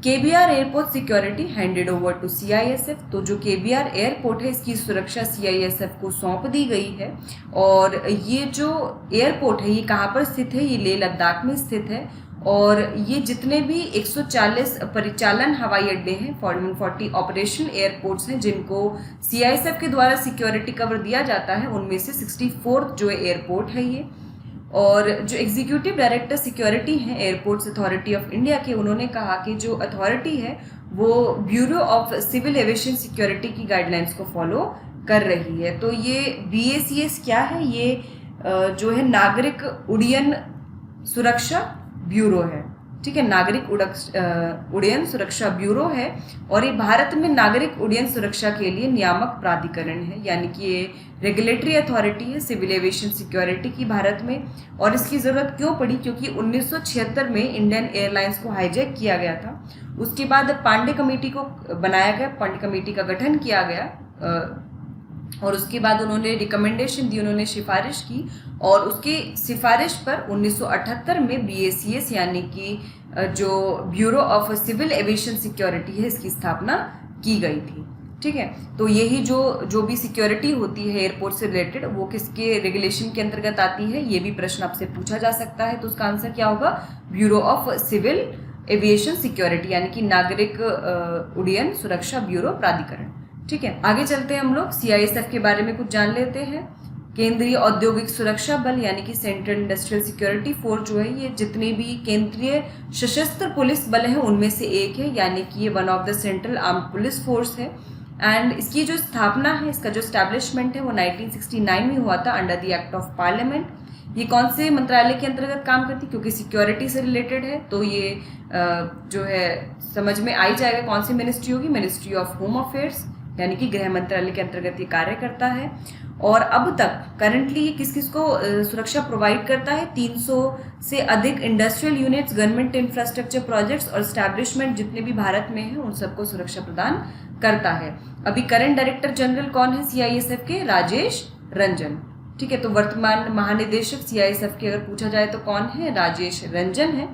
KBR airport security handed over to CISF. तो जो केबीआर एयरपोर्ट है इसकी सुरक्षा सीआईएसएफ को सौंप दी गई है। और ये जो एयरपोर्ट है ये कहाँ पर स्थित है, ये लेह लद्दाख में स्थित है। और ये जितने भी 140 परिचालन हवाई अड्डे हैं, 4140 ऑपरेशन एयरपोर्ट्स हैं जिनको सीआईएसएफ के द्वारा सिक्योरिटी कवर दिया जाता है, उनमें से 64th जो एयरपोर्ट है ये। और जो एग्जीक्यूटिव डायरेक्टर सिक्योरिटी हैं एयरपोर्ट्स अथॉरिटी ऑफ इंडिया के, उन्होंने कहा कि जो अथॉरिटी है वो bureau of civil aviation security की गाइडलाइंस को फॉलो कर रही है। तो ये BACS क्या है, ये जो है नागरिक उड्डयन सुरक्षा ब्यूरो है। ठीक है, नागरिक उड्डयन सुरक्षा ब्यूरो है। और ये भारत में नागरिक उड्डयन सुरक्षा के लिए नियामक प्राधिकरण है, यानी कि ये रेगुलेटरी अथॉरिटी है सिविल एविएशन सिक्योरिटी की भारत में। और इसकी ज़रूरत क्यों पड़ी, क्योंकि 1976 में इंडियन एयरलाइंस को हाईजैक किया गया था। उसके बाद पांडे कमेटी को बनाया गया, पांडे कमेटी का गठन किया गया और उसके बाद उन्होंने रिकमेंडेशन दी, उन्होंने सिफारिश की। और उसकी सिफारिश पर 1978 में BACS यानी कि जो bureau of civil aviation security है इसकी स्थापना की गई थी। ठीक है, तो यही जो भी सिक्योरिटी होती है एयरपोर्ट से रिलेटेड वो किसके रेगुलेशन के अंतर्गत आती है, ये भी प्रश्न आपसे पूछा जा सकता है। तो उसका आंसर क्या होगा, bureau of civil aviation security यानी कि नागरिक उड्डयन सुरक्षा ब्यूरो प्राधिकरण। ठीक है, आगे चलते हैं हम लोग सीआईएसएफ के बारे में कुछ जान लेते हैं। केंद्रीय औद्योगिक सुरक्षा बल यानी कि सेंट्रल इंडस्ट्रियल सिक्योरिटी फोर्स जो है ये जितने भी केंद्रीय सशस्त्र पुलिस बल हैं उनमें से एक है, यानी कि ये one of the central armed police force है। एंड इसकी जो स्थापना है, इसका जो स्टैब्लिशमेंट है वो 1969 में हुआ था under the act of parliament. ये कौन से मंत्रालय के अंतर्गत काम करती, क्योंकि सिक्योरिटी से रिलेटेड है तो ये जो है समझ में आ ही जाएगा कौन सी मिनिस्ट्री होगी, मिनिस्ट्री ऑफ होम अफेयर्स यानी कि गृह मंत्रालय के अंतर्गत ये कार्य करता है। और अब तक करंटली ये किस किस को सुरक्षा प्रोवाइड करता है, 300 से अधिक industrial units, government infrastructure projects और एस्टैब्लिशमेंट जितने भी भारत में हैं उन सबको सुरक्षा प्रदान करता है। अभी करंट डायरेक्टर जनरल कौन है सीआईएसएफ के, राजेश रंजन। ठीक है, तो वर्तमान महानिदेशक सीआईएसएफ के अगर पूछा जाए तो कौन है, राजेश रंजन है।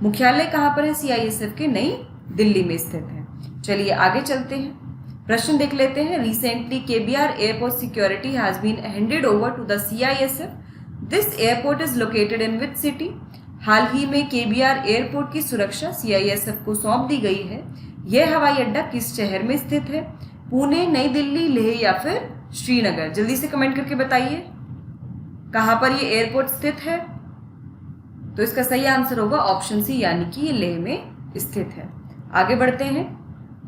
मुख्यालय कहाँ पर है सीआईएसएफ के, नई दिल्ली में स्थित है। चलिए आगे चलते हैं, प्रश्न देख लेते हैं। Recently KBR airport security has been handed over to the CISF. This airport is located in which city. हाल ही में केबीआर एयरपोर्ट की सुरक्षा सीआईएसएफ को सौंप दी गई है। यह हवाई अड्डा किस शहर में स्थित है, पुणे, नई दिल्ली, लेह या फिर श्रीनगर। जल्दी से कमेंट करके बताइए कहाँ पर ये एयरपोर्ट स्थित है। तो इसका सही आंसर होगा ऑप्शन सी यानी कि ये लेह में स्थित है। आगे बढ़ते हैं,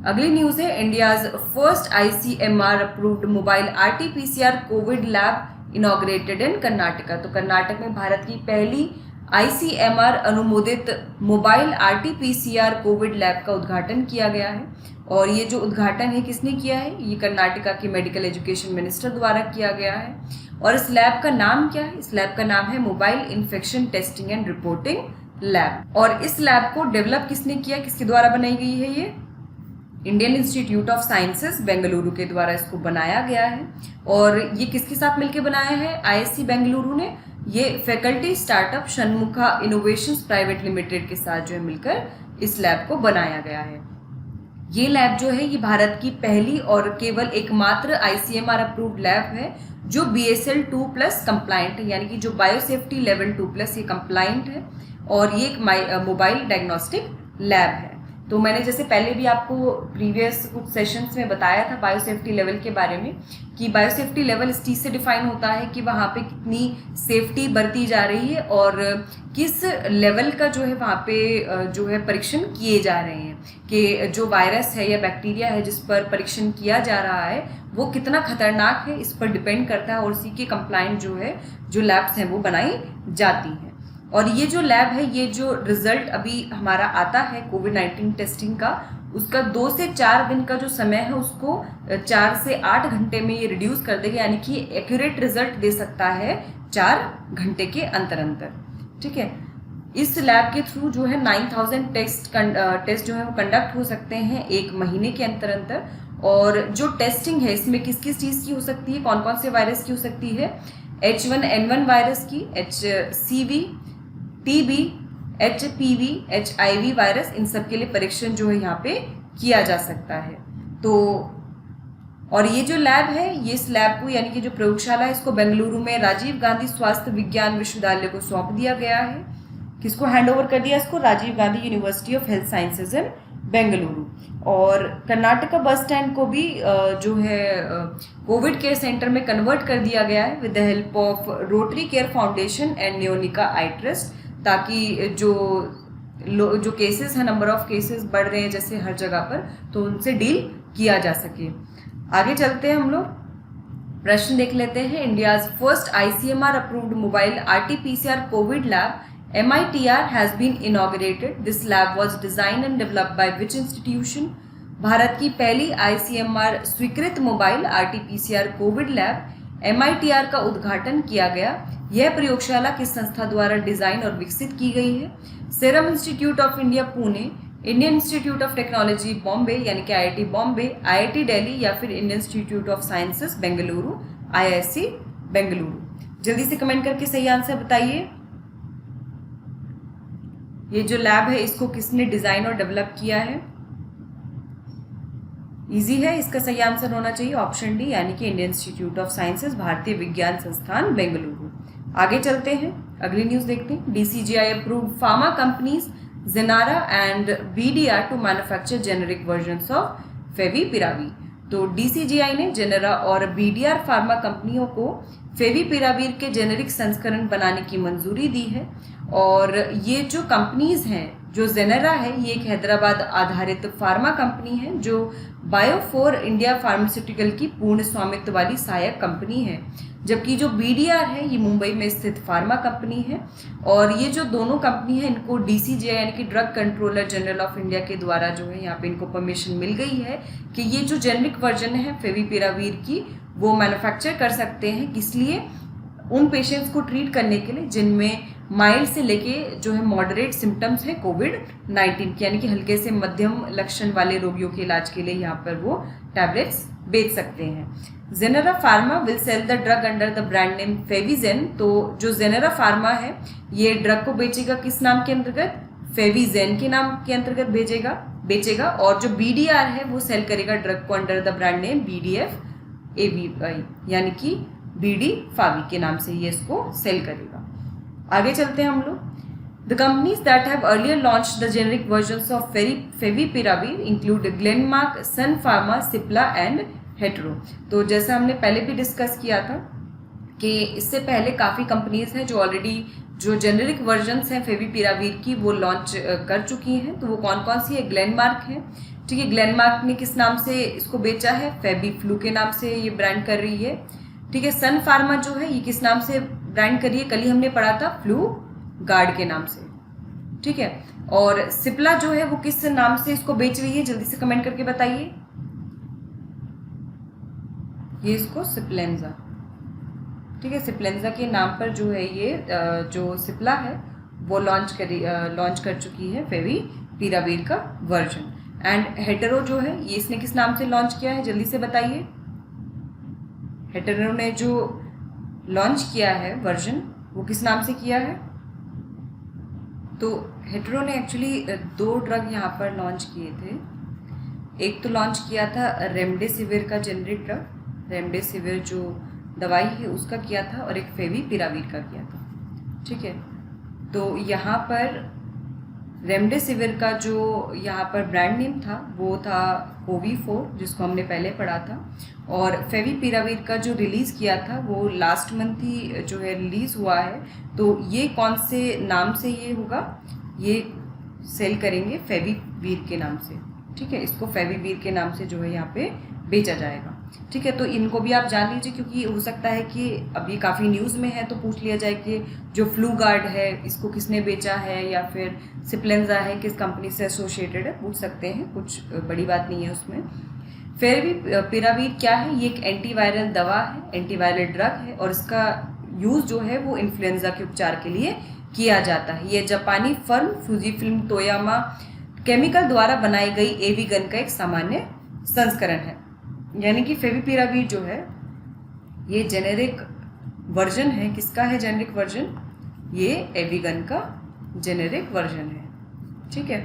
अगली न्यूज है India's first ICMR approved mobile RT-PCR Covid lab inaugurated इन कर्नाटका। तो कर्नाटक में भारत की पहली ICMR अनुमोदित मोबाइल RT-PCR कोविड लैब का उद्घाटन किया गया है। और ये जो उद्घाटन है किसने किया है, ये कर्नाटका के मेडिकल एजुकेशन मिनिस्टर द्वारा किया गया है। और इस लैब का नाम क्या है, इस लैब का नाम है mobile infection testing and reporting lab. और इस लैब को डेवलप किसने किया, किसके द्वारा बनाई गई है, ये Indian institute of sciences Bengaluru के द्वारा इसको बनाया गया है। और ये किसके साथ मिलकर बनाया है, ISC बेंगलुरु ने ये faculty startup Shanmukha innovations private limited के साथ जो है मिलकर इस लैब को बनाया गया है। ये लैब जो है ये भारत की पहली और केवल एकमात्र ICMR अप्रूव्ड लैब है जो BSL 2+ कंप्लाइंट है, यानी कि जो बायोसेफ्टी लेवल 2+ ये कंप्लाइंट है। और ये एक मोबाइल डायग्नोस्टिक लैब है। तो मैंने जैसे पहले भी आपको प्रीवियस कुछ सेशंस में बताया था बायोसेफ्टी लेवल के बारे में कि बायोसेफ्टी लेवल इस चीज़ से डिफाइन होता है कि वहाँ पे कितनी सेफ्टी बरती जा रही है और किस लेवल का जो है वहाँ पे जो है परीक्षण किए जा रहे हैं, कि जो वायरस है या बैक्टीरिया है जिस पर परीक्षण किया जा रहा है वो कितना खतरनाक है, इस पर डिपेंड करता है। और उसी के कंप्लाइंट जो है जो लैब्स हैं वो बनाई जाती हैं। और ये जो लैब है, ये जो रिजल्ट अभी हमारा आता है कोविड-19 टेस्टिंग का, उसका 2 से 4 दिन का जो समय है उसको 4 से 8 घंटे में ये रिड्यूस कर देगा, यानी कि एक्यूरेट रिजल्ट दे सकता है 4 घंटे के अंतर। ठीक है, इस लैब के थ्रू जो है 9000 टेस्ट जो है वो कंडक्ट हो सकते हैं 1 महीने के अंतर। और जो टेस्टिंग है इसमें किस किस चीज़ की हो सकती है, कौन कौन से वायरस की हो सकती है, H1N1 वायरस की, HCV, TB, HPV, HIV virus, इन सब के लिए परीक्षण जो है यहाँ पे किया जा सकता है। तो और ये जो लैब है, ये इस लैब को यानी कि जो प्रयोगशाला है इसको बेंगलुरु में राजीव गांधी स्वास्थ्य विज्ञान विश्वविद्यालय को सौंप दिया गया है। किसको हैंड ओवर कर दिया इसको? Rajiv Gandhi university of health sciences in Bengaluru. और कर्नाटका बस स्टैंड को भी जो है कोविड केयर सेंटर में कन्वर्ट कर दिया गया है with the help of rotary care foundation and Nayonika eye trust, ताकि जो केसेस हैं, नंबर ऑफ केसेस बढ़ रहे हैं जैसे हर जगह पर, तो उनसे डील किया जा सके। आगे चलते हैं हम लोग, प्रश्न देख लेते हैं। India's first ICMR approved mobile RT-PCR Covid lab MITR has been inaugurated. This lab was designed and developed by which institution? Bharat की पहली ICMR स्वीकृत mobile RT-PCR Covid lab MITR का उद्घाटन किया गया। यह प्रयोगशाला किस संस्था द्वारा डिजाइन और विकसित की गई है? Serum institute of India Pune, Indian institute of technology Bombay यानी कि IIT बॉम्बे, IIT दिल्ली या फिर Indian institute of sciences Bengaluru IISc Bengaluru. जल्दी से कमेंट करके सही आंसर बताइए। ये जो लैब है इसको किसने डिजाइन और डेवलप किया है? इजी है, इसका सही आंसर होना चाहिए ऑप्शन डी यानी कि इंडियन इंस्टीट्यूट ऑफ साइंसेस भारतीय विज्ञान संस्थान बेंगलुरु। आगे चलते हैं, अगली न्यूज देखते हैं। DCGI अप्रूव्ड फार्मा कंपनीज जेनारा and BDR to manufacture generic versions of favipiravir. तो DCGI ने जेनेरा और BDR फार्मा कंपनियों को फेविपिरावीर के जेनेरिक संस्करण बनाने की मंजूरी दी है। और ये जो कंपनीज हैं, जो जेनेरा है ये एक हैदराबाद आधारित फार्मा कंपनी है जो बायोफोर इंडिया फार्मास्यूटिकल की पूर्ण स्वामित्व वाली सहायक कंपनी है, जबकि जो BDR है ये मुंबई में स्थित फार्मा कंपनी है। और ये जो दोनों कंपनी है इनको DCGI यानी कि drug controller general of India के द्वारा जो है यहाँ पे इनको परमिशन मिल गई है कि ये जो जेनेरिक वर्जन है फेविपिरावीर की वो मैन्युफैक्चर कर सकते हैं। किस लिए? उन पेशेंट्स को ट्रीट करने के लिए जिनमें माइल्ड से लेके जो है मॉडरेट सिम्टम्स है कोविड-19 के, यानी कि हल्के से मध्यम लक्षण वाले रोगियों के इलाज के लिए यहाँ पर वो टैबलेट्स बेच सकते हैं। जेनेरा pharma will sell the drug under the brand name Favigen. तो जो जेनेरा फार्मा है ये ड्रग को बेचेगा किस नाम के अंतर्गत? फेविजेन के नाम के अंतर्गत बेचेगा। और जो BDR है वो सेल करेगा ड्रग को under the brand name BDF-ABY यानी कि BD फावी के नाम से ये इसको सेल करेगा। आगे चलते हैं हम लोग। The companies that have earlier launched the generic versions of favipiravir include Glenmark, Sun Pharma, Cipla and Hetero. तो जैसा हमने पहले भी डिस्कस किया था कि इससे पहले काफ़ी कंपनीज हैं जो ऑलरेडी जो जेनेरिक वर्जन्स हैं फेविपिरावीर की वो लॉन्च कर चुकी हैं। तो वो कौन कौन सी है? ग्लेनमार्क है, ठीक है। ग्लेनमार्क ने किस नाम से इसको बेचा है? फेविफ्लू के नाम से ये ब्रांड कर रही है, ठीक है। सन फार्मा जो है ये किस नाम से ब्रांड करिए? कल ही हमने पढ़ा था फ्लू गार्ड के नाम से, ठीक है। और सिप्ला जो है वो किस नाम से इसको बेच रही है? जल्दी से कमेंट करके बताइए। ये इसको सिप्लेंजा, ठीक है, सिप्लेंजा के नाम पर जो है ये जो सिप्ला है वो लॉन्च कर चुकी है फेविपिरावीर का वर्जन। एंड हेटेरो जो है ये इसने किस नाम से लॉन्च किया है? जल्दी से बताइए। हेटेरो ने जो लॉन्च किया है वर्जन वो किस नाम से किया है? तो हेटेरो ने एक्चुअली 2 ड्रग यहाँ पर लॉन्च किए थे। एक तो लॉन्च किया था रेमडेसिविर का जेनेरिक ड्रग, रेमडेसिविर जो दवाई है उसका किया था, और एक फेविपिरावीर का किया था, ठीक है। तो यहाँ पर रेमडेसिविर का जो यहाँ पर ब्रांड नेम था वो था कोवी4 जिसको हमने पहले पढ़ा था। और फेविपिरावीर का जो रिलीज़ किया था वो लास्ट मंथ ही जो है रिलीज़ हुआ है। तो ये कौन से नाम से ये होगा? ये सेल करेंगे फेविवीर के नाम से, ठीक है। इसको फेविवीर के नाम से जो है यहाँ पे बेचा जाएगा, ठीक है। तो इनको भी आप जान लीजिए क्योंकि हो सकता है कि अभी काफ़ी न्यूज़ में है तो पूछ लिया जाए कि जो फ्लू गार्ड है इसको किसने बेचा है या फिर सिप्लेंजा है किस कंपनी से एसोसिएटेड है, पूछ सकते हैं, कुछ बड़ी बात नहीं है उसमें। फेविपिरावीर क्या है? ये एक एंटीवायरल दवा है, एंटीवायरल ड्रग है, और इसका यूज़ जो है वो इन्फ्लुएंजा के उपचार के लिए किया जाता है। यह जापानी फर्म फुजीफिल्म तोयामा केमिकल द्वारा बनाई गई एवी गन का एक सामान्य संस्करण है। यानी कि फेविपिरावीर जो है ये जेनेरिक वर्जन है। किसका है जेनेरिक वर्जन? ये एवी गन का जेनेरिक वर्जन है। ठीक है,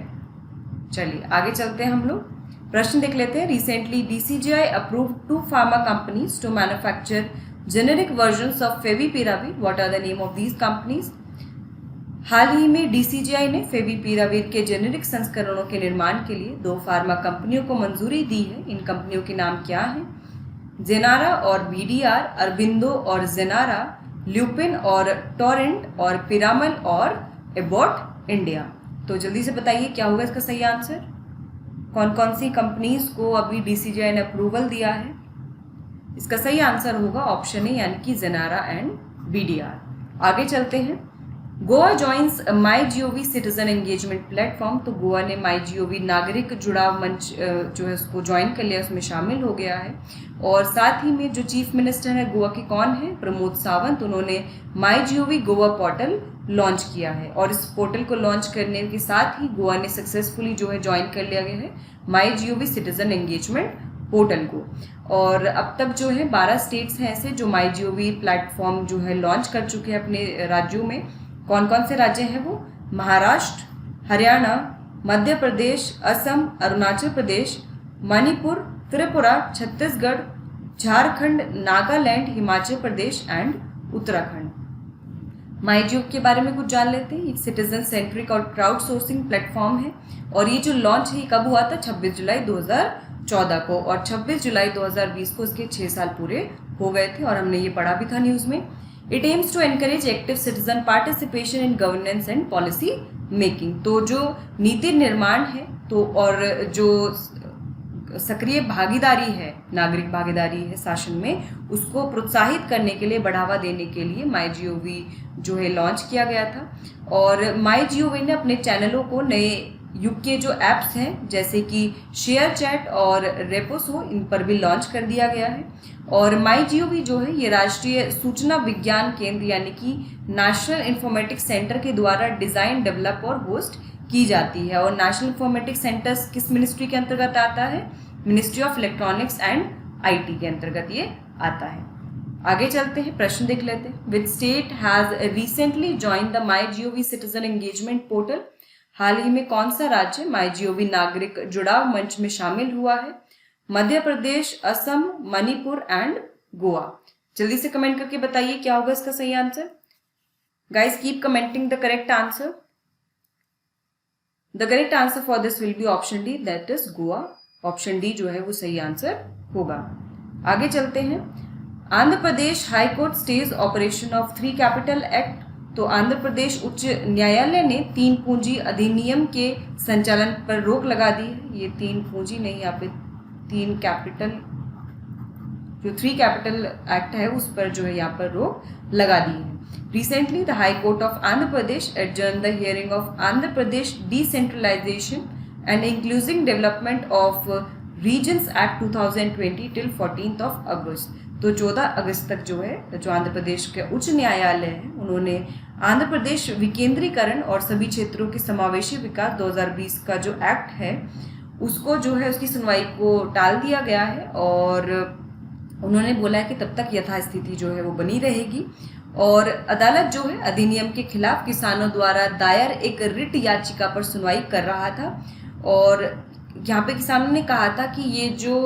चलिए आगे चलते हैं हम लोग। प्रश्न देख लेते हैं। Recently DCGI approved 2 pharma companies to manufacture generic versions of favipiravir. What are the name of these companies? हाल ही में DCGI ने फेविपिरावीर के जेनेरिक संस्करणों के निर्माण के लिए 2 फार्मा कंपनियों को मंजूरी दी है। इन कंपनियों के नाम क्या हैं? जेनारा और BDR, अरबिंदो और जेनारा, ल्यूपिन और टोरेंट और पिरामल और एबॉट इंडिया। तो जल्दी से बताइए क्या होगा इसका सही आंसर? कौन कौन सी कंपनीज को अभी DCGI ने अप्रूवल दिया है? इसका सही आंसर होगा ऑप्शन ए यानी कि जेनारा एंड BDR। आगे चलते हैं। Goa joins MyGov citizen engagement platform. तो गोवा ने MyGov नागरिक जुड़ाव मंच जो है उसको ज्वाइन कर लिया, उसमें शामिल हो गया है। और साथ ही में जो चीफ मिनिस्टर है गोवा के कौन है? प्रमोद सावंत। उन्होंने MyGov गोवा पोर्टल लॉन्च किया है और इस पोर्टल को लॉन्च करने के साथ ही गोवा ने सक्सेसफुली जो है ज्वाइन कर लिया गया है MyGov सिटीजन एंगेजमेंट पोर्टल को। और अब तक जो है 12 स्टेट्स हैं ऐसे जो MyGov प्लेटफॉर्म जो है लॉन्च कर चुके हैं अपने राज्यों में। कौन कौन से राज्य हैं वो? महाराष्ट्र, हरियाणा, मध्य प्रदेश, असम, अरुणाचल प्रदेश, मणिपुर, त्रिपुरा, छत्तीसगढ़, झारखंड, नागालैंड, हिमाचल प्रदेश एंड उत्तराखंड। MyGov के बारे में कुछ जान लेते हैं। एक सिटीजन सेंट्रिक और क्राउड सोर्सिंग प्लेटफॉर्म है और ये जो लॉन्च है कब हुआ था? 26 जुलाई 2014 को, और 26 जुलाई 2020 को इसके 6 साल पूरे हो गए थे और हमने ये पढ़ा भी था न्यूज़ में। It aims to encourage active citizen participation in governance and policy making। तो जो नीति निर्माण है तो और जो सक्रिय भागीदारी है, नागरिक भागीदारी है शासन में, उसको प्रोत्साहित करने के लिए, बढ़ावा देने के लिए MyGov जो है लॉन्च किया गया था। और MyGov ने अपने चैनलों को नए युग के जो ऐप्स हैं जैसे कि शेयर चैट और रेपोसो, इन पर भी लॉन्च कर दिया गया है। और MyGov जो है ये राष्ट्रीय सूचना विज्ञान केंद्र यानी कि नेशनल इंफॉर्मेटिक्स सेंटर के द्वारा डिज़ाइन, डेवलप और होस्ट की जाती है। और नेशनल इंफॉर्मेटिक्स सेंटर किस मिनिस्ट्री के अंतर्गत आता है? Ministry of electronics and IT के अंतर्गत ये आता है। आगे चलते हैं, प्रश्न देख लेते हैं। Which state has recently join the MyGov citizen engagement portal. हाल ही में कौन सा राज्य MyGov नागरिक जुड़ाव मंच में शामिल हुआ है? मध्य प्रदेश, असम, मणिपुर एंड गोवा। जल्दी से कमेंट करके बताइए क्या होगा इसका सही answer. Guys keep commenting the correct answer. The correct answer for this will be option D, that is Goa. Option D जो है वो सही आंसर होगा। आगे चलते हैं। Andhra Pradesh high court stays operation of 3 capital act. तो आंध्र प्रदेश उच्च न्यायालय ने 3 पूंजी अधिनियम के संचालन पर रोक लगा दी है। ये 3 पूंजी नहीं, यहाँ पे 3 कैपिटल, जो 3 कैपिटल एक्ट है उस पर जो है यहाँ पर रोक लगा दी है। Recently the high court of Andhra Pradesh adjourn the hearing of Andhra Pradesh decentralisation and inclusive development of regions act 2020 till 14 August. तो 14 अगस्त तक जो है जो आंध्र प्रदेश के उच्च न्यायालय है उन्होंने आंध्र प्रदेश विकेंद्रीकरण और सभी क्षेत्रों के समावेशी विकास 2020 का जो एक्ट है उसको जो है उसकी सुनवाई को टाल दिया गया है। और उन्होंने बोला है कि तब तक यथास्थिति जो है वो बनी रहेगी। और अदालत जो है अधिनियम के खिलाफ किसानों द्वारा दायर एक रिट याचिका पर सुनवाई कर रहा था। और यहाँ पे किसानों ने कहा था कि ये जो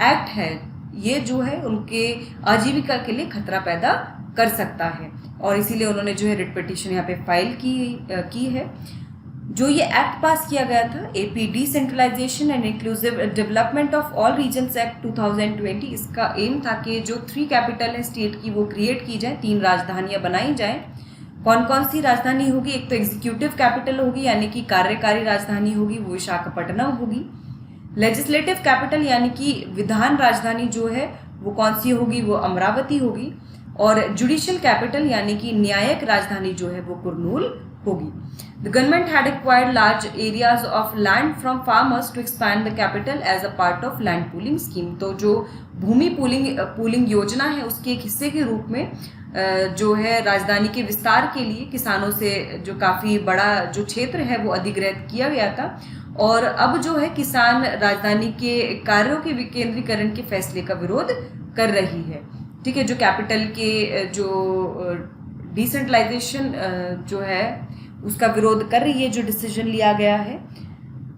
एक्ट है ये जो है उनके आजीविका के लिए खतरा पैदा कर सकता है और इसीलिए उन्होंने जो है रिट पिटीशन यहाँ पे फाइल की है। जो ये एक्ट पास किया गया था AP decentralisation and inclusive development of all regions act 2020, इसका एम था कि जो 3 कैपिटल है स्टेट की वो क्रिएट की जाए, 3 राजधानियां बनाई जाएं। कौन कौन सी राजधानी होगी? एक तो एग्जीक्यूटिव कैपिटल होगी यानी कि कार्यकारी राजधानी होगी, वो विशाखापट्टनम होगी। लेजिस्लेटिव कैपिटल यानी कि विधान राजधानी जो है वो कौन सी होगी? वो अमरावती होगी। और जुडिशियल कैपिटल यानी कि न्यायिक राजधानी जो है वो कुर्नूल होगी। The government had acquired large areas of land from farmers to expand the capital as a part of land pooling scheme. तो जो भूमि पूलिंग योजना है उसके एक हिस्से के रूप में जो है राजधानी के विस्तार के लिए किसानों से जो काफ़ी बड़ा जो क्षेत्र है वो अधिग्रहित किया गया था, और अब जो है किसान राजधानी के कार्यों के विकेंद्रीकरण के फैसले का विरोध कर रही है। ठीक है, जो कैपिटल के जो डिसेंट्रलाइजेशन जो है उसका विरोध कर रही है, जो डिसीजन लिया गया है।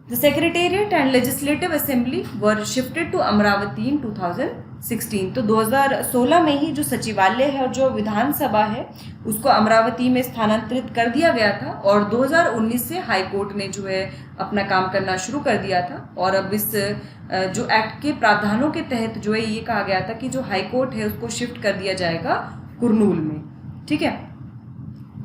The secretariat and legislative assembly were shifted to Amaravati in 2016। तो 2016 में ही जो सचिवालय है और जो विधानसभा है उसको अमरावती में स्थानांतरित कर दिया गया था, और 2019 से हाई कोर्ट ने जो है अपना काम करना शुरू कर दिया था। और अब इस जो एक्ट के प्रावधानों के तहत जो है ये कहा गया था कि जो हाई कोर्ट है उसको शिफ्ट कर दिया जाएगा कुरनूल में। ठीक है,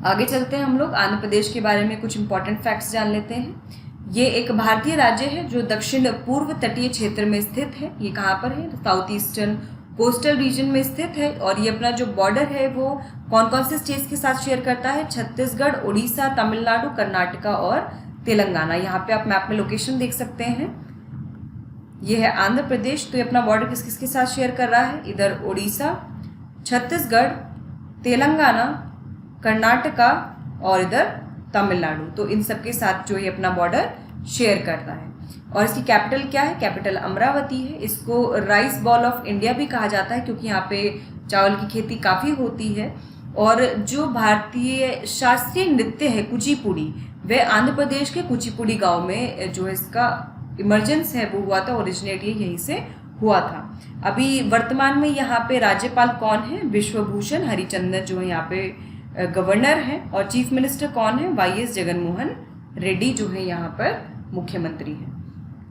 आगे चलते हैं हम लोग आंध्र प्रदेश के बारे में कुछ इंपॉर्टेंट फैक्ट्स जान लेते हैं। ये एक भारतीय राज्य है जो दक्षिण पूर्व तटीय क्षेत्र में स्थित है। ये कहाँ पर है? साउथ ईस्टर्न कोस्टल रीजन में स्थित है, और ये अपना जो बॉर्डर है वो कौन कौन से स्टेट्स के साथ शेयर करता है? छत्तीसगढ़, उड़ीसा, तमिलनाडु, कर्नाटका और तेलंगाना। यहाँ पे आप मैप में लोकेशन देख सकते हैं। ये है आंध्र प्रदेश। तो ये अपना बॉर्डर किस किस के साथ शेयर कर रहा है? इधर उड़ीसा, छत्तीसगढ़, तेलंगाना, कर्नाटका और इधर तमिलनाडु। तो इन सब के साथ जो ये अपना बॉर्डर शेयर करता है। और इसकी कैपिटल क्या है? कैपिटल अमरावती है। इसको राइस बॉल ऑफ इंडिया भी कहा जाता है क्योंकि यहाँ पे चावल की खेती काफ़ी होती है। और जो भारतीय शास्त्रीय नृत्य है कुचिपुड़ी, वह आंध्र प्रदेश के कुचिपुड़ी गांव में जो है इसका इमरजेंस है वो हुआ था, ओरिजिनेट ये यहीं से हुआ था। अभी वर्तमान में यहाँ पे राज्यपाल कौन है? विश्वभूषण हरिचंदन जो है यहाँ पे गवर्नर है। और चीफ मिनिस्टर कौन है? वाई.एस. जगनमोहन रेड्डी जो है यहाँ पर मुख्यमंत्री है।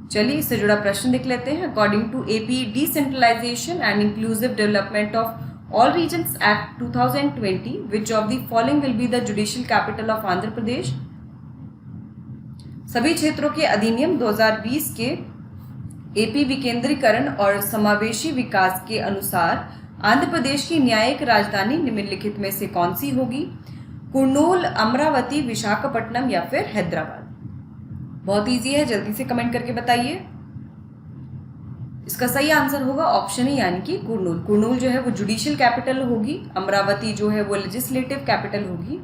चलिए इससे जुड़ा प्रश्न देख लेते हैं। According to AP decentralisation and inclusive development of all regions act 2020, which of the following will be the judicial capital of Andhra Pradesh? सभी क्षेत्रों के अधिनियम 2020 के एपी विकेंद्रीकरण और समावेशी विकास के अनुसार आंध्र प्रदेश की न्यायिक राजधानी निम्नलिखित में से कौन सी होगी? कुर्नूल, अमरावती, विशाखापट्टनम या फिर हैदराबाद? बहुत इजी है, जल्दी से कमेंट करके बताइए। इसका सही आंसर होगा ऑप्शन ही, यानी कि कुर्नूल। कुर्नूल जो है वो जुडिशियल कैपिटल होगी, अमरावती जो है वो लेजिस्लेटिव कैपिटल होगी,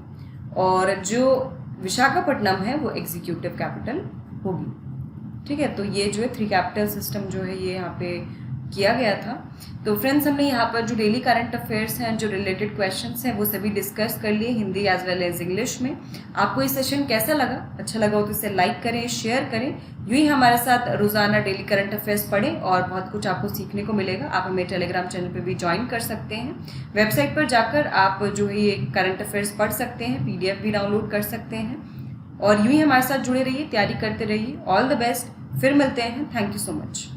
और जो विशाखापट्टनम है वो एग्जीक्यूटिव कैपिटल होगी। ठीक है, तो ये जो है 3 कैपिटल सिस्टम जो है ये यहाँ पे किया गया था। तो फ्रेंड्स, हमने यहाँ पर जो डेली करंट अफेयर्स हैं, जो रिलेटेड क्वेश्चंस हैं, वो सभी डिस्कस कर लिए Hindi as well as English में। आपको ये सेशन कैसा लगा? अच्छा लगा हो तो इसे लाइक करें, शेयर करें। यूँ ही हमारे साथ रोजाना डेली करंट अफेयर्स पढ़ें और बहुत कुछ आपको सीखने को मिलेगा। आप हमें टेलीग्राम चैनल पर भी ज्वाइन कर सकते हैं। वेबसाइट पर जाकर आप जो है ये करंट अफेयर्स पढ़ सकते हैं, PDF भी डाउनलोड कर सकते हैं। और यूँ ही हमारे साथ जुड़े रहिए, तैयारी करते रहिए। ऑल द बेस्ट, फिर मिलते हैं। Thank you so much.